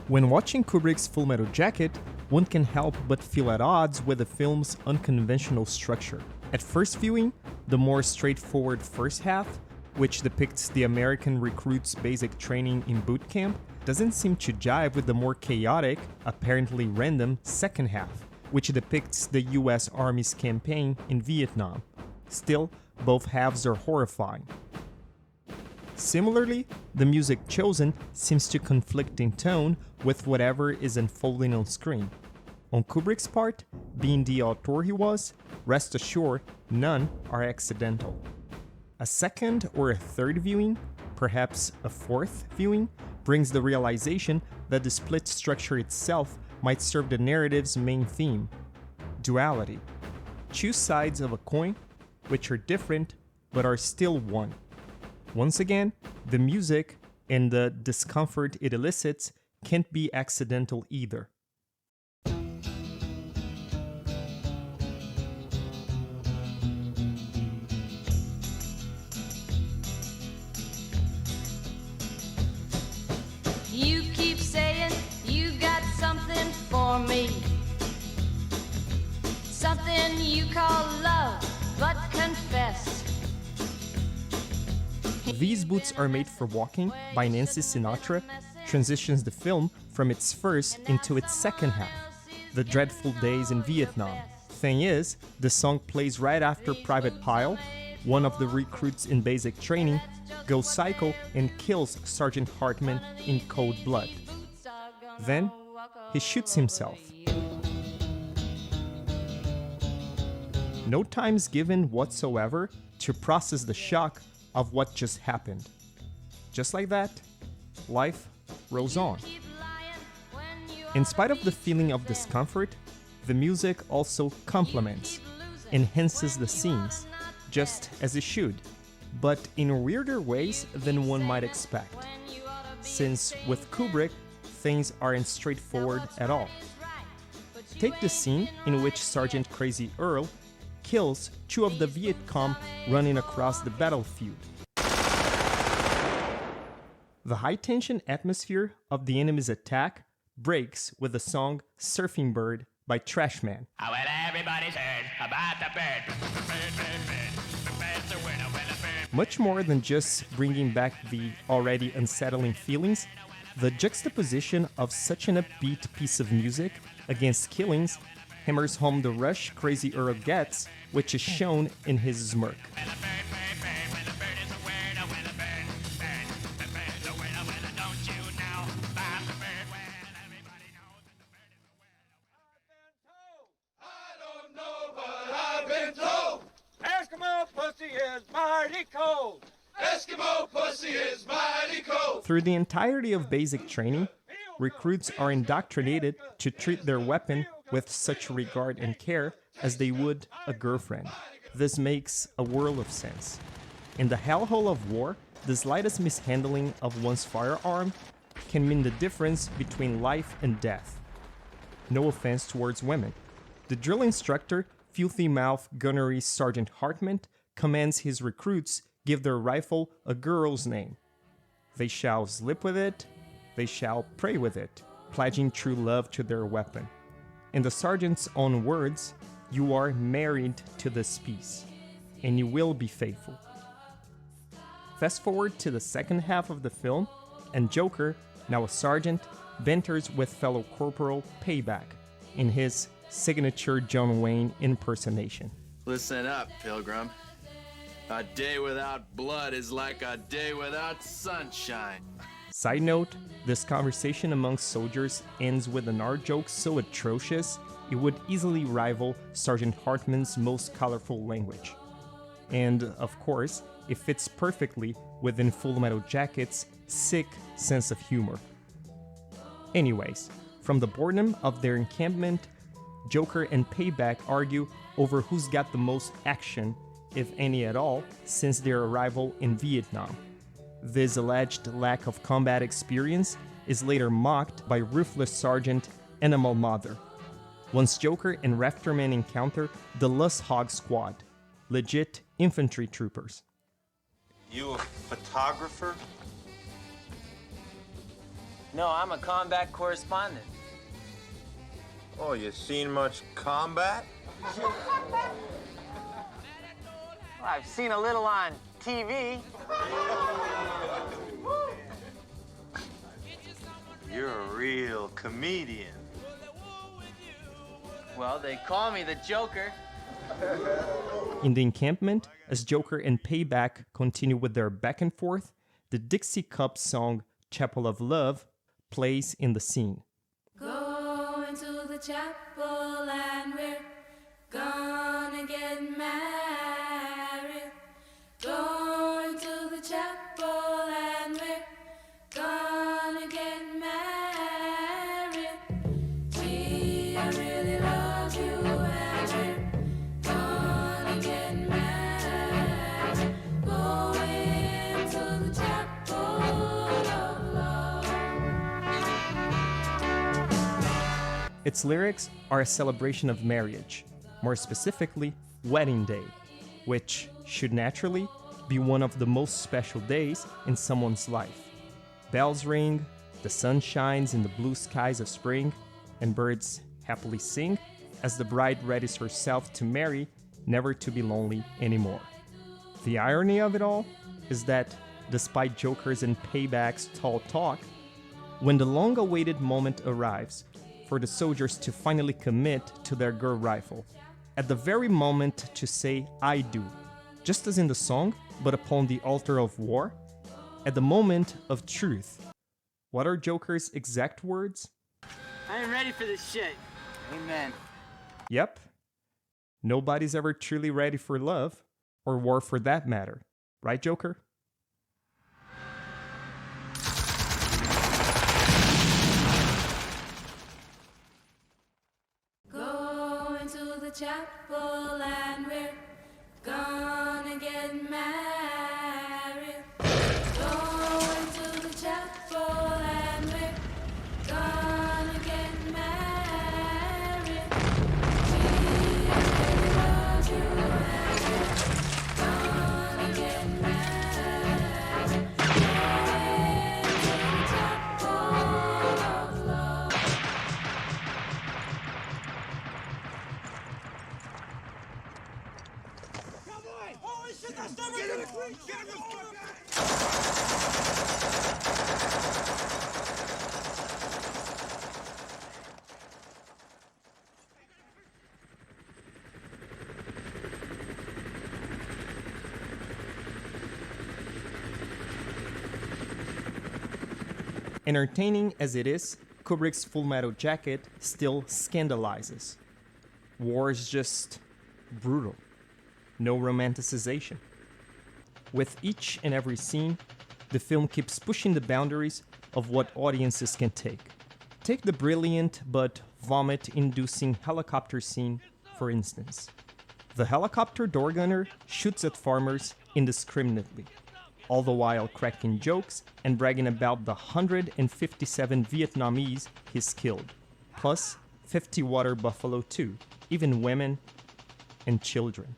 When watching Kubrick's Full Metal Jacket, one can help but feel at odds with the film's unconventional structure. At first viewing, the more straightforward first half, which depicts the American recruits' basic training in boot camp, doesn't seem to jive with the more chaotic, apparently random second half, which depicts the US Army's campaign in Vietnam. Still, both halves are horrifying. Similarly, the music chosen seems to conflict in tone with whatever is unfolding on screen. On Kubrick's part, being the auteur he was, rest assured, none are accidental. A second or a third viewing, perhaps a fourth viewing, brings the realization that the split structure itself might serve the narrative's main theme: duality. Two sides of a coin, which are different but are still one. Once again, the music and the discomfort it elicits can't be accidental either. You keep saying you got something for me, something you call love, but confess. These Boots Are Made for Walking by Nancy Sinatra transitions the film from its first into its second half, the dreadful days in Vietnam. Thing is, the song plays right after Private Pyle, one of the recruits in basic training, goes psycho and kills Sergeant Hartman in cold blood. Then, he shoots himself. No time's given whatsoever to process the shock of what just happened. Just like that, life rolls on. In spite of the feeling of discomfort, the music also complements, enhances the scenes, just as it should, but in weirder ways than one might expect, since with Kubrick, things aren't straightforward at all. Take the scene in which Sergeant Crazy Earl kills two of the Viet Cong running across the battlefield. The high-tension atmosphere of the enemy's attack breaks with the song Surfing Bird by Trashman. Oh, well, everybody's heard about the bird. Much more than just bringing back the already unsettling feelings, the juxtaposition of such an upbeat piece of music against killings hammers home the rush Crazy Earl gets, which is shown in his smirk. Eskimo pussy is mighty cold. Eskimo pussy is mighty cold. Through the entirety of basic training, recruits are indoctrinated to treat their weapon with such regard and care as they would a girlfriend. This makes a world of sense. In the hellhole of war, the slightest mishandling of one's firearm can mean the difference between life and death. No offense towards women. The drill instructor, filthy mouth gunnery Sergeant Hartman, commands his recruits give their rifle a girl's name. They shall sleep with it, they shall pray with it, pledging true love to their weapon. In the sergeant's own words, you are married to this piece, and you will be faithful. Fast forward to the second half of the film, and Joker, now a sergeant, banters with fellow corporal Payback in his signature John Wayne impersonation. Listen up, Pilgrim. A day without blood is like a day without sunshine. Side note, this conversation amongst soldiers ends with an art joke so atrocious it would easily rival Sergeant Hartman's most colorful language. And, of course, it fits perfectly within Full Metal Jacket's sick sense of humor. Anyways, from the boredom of their encampment, Joker and Payback argue over who's got the most action, if any at all, since their arrival in Vietnam. This alleged lack of combat experience is later mocked by ruthless Sergeant Animal Mother. Once Joker and Rafterman encounter the Lust Hog Squad, legit infantry troopers. You a photographer? No, I'm a combat correspondent. Oh, you seen much combat? Well, I've seen a little on TV. You're a real comedian. Well, they call me the Joker. In the encampment, as Joker and Payback continue with their back and forth, the Dixie Cup song Chapel of Love plays in the scene. Going to the chapel and we're gonna get married. Going to the chapel and we're gonna get married. We really love you and we're gonna get married. Going to the chapel of love. Its lyrics are a celebration of marriage, more specifically, wedding day, which should naturally be one of the most special days in someone's life. Bells ring, the sun shines in the blue skies of spring, and birds happily sing as the bride readies herself to marry, never to be lonely anymore. The irony of it all is that, despite Joker's and Payback's tall talk, when the long-awaited moment arrives for the soldiers to finally commit to their girl rifle, at the very moment to say "I do," just as in the song, but upon the altar of war, at the moment of truth. What are Joker's exact words? I ain't ready for this shit. Amen. Yep. Nobody's ever truly ready for love, or war for that matter. Right, Joker? Going to the chapel and we're gonna get married. Going to the chapel and we're gonna get married. We really love you and we're gonna get married. Going to the chapel of love. Entertaining as it is, Kubrick's Full Metal Jacket still scandalizes. War is just brutal. No romanticization. With each and every scene, the film keeps pushing the boundaries of what audiences can take. Take the brilliant but vomit-inducing helicopter scene, for instance. The helicopter door gunner shoots at farmers indiscriminately, all the while cracking jokes and bragging about the 157 Vietnamese he's killed, plus 50 water buffalo too, even women and children.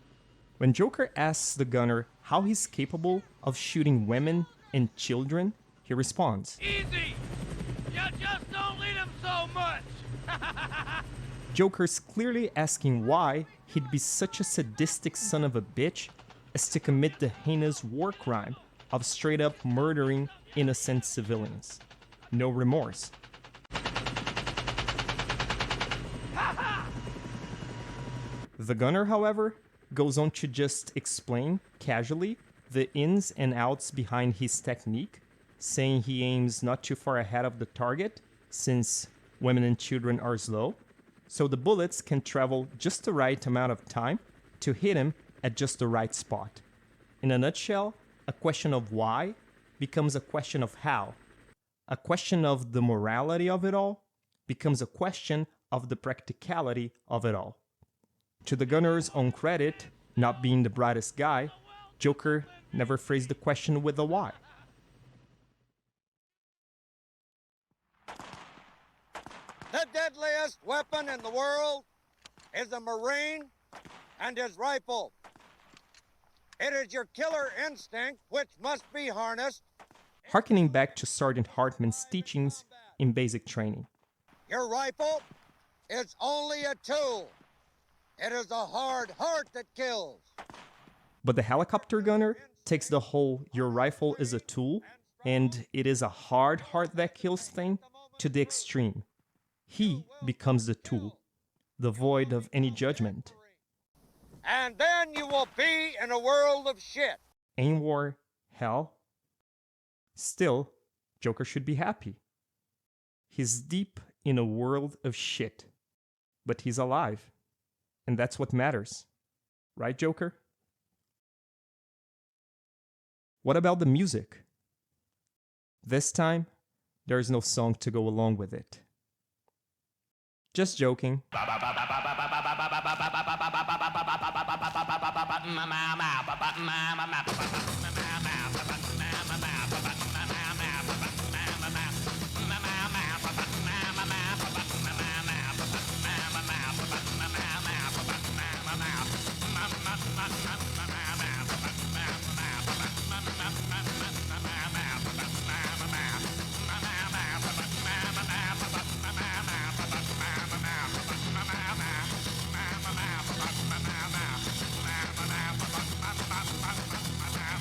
When Joker asks the gunner how he's capable of shooting women and children, he responds, Easy! You just don't lead them so much! Joker's clearly asking why he'd be such a sadistic son of a bitch as to commit the heinous war crime of straight up murdering innocent civilians. No remorse. The gunner, however, goes on to just explain, casually, the ins and outs behind his technique, saying he aims not too far ahead of the target, since women and children are slow, so the bullets can travel just the right amount of time to hit him at just the right spot. In a nutshell, a question of why becomes a question of how. A question of the morality of it all becomes a question of the practicality of it all. To the gunner's own credit, not being the brightest guy, Joker never phrased the question with a why. The deadliest weapon in the world is a Marine and his rifle. It is your killer instinct which must be harnessed. Harkening back to Sergeant Hartman's teachings, in basic training. Your rifle is only a tool. It is a hard heart that kills. But the helicopter gunner takes the whole "your rifle is a tool and it is a hard heart that kills" thing to the extreme. He becomes the tool, devoid of any judgment. And then you will be in a world of shit. In war, hell. Still, Joker should be happy. He's deep in a world of shit, but he's alive. And that's what matters. Right, Joker? What about the music? This time, there's no song to go along with it. Just joking.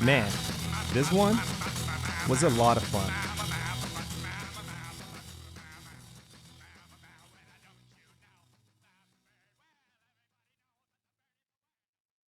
Man, this one was a lot of fun.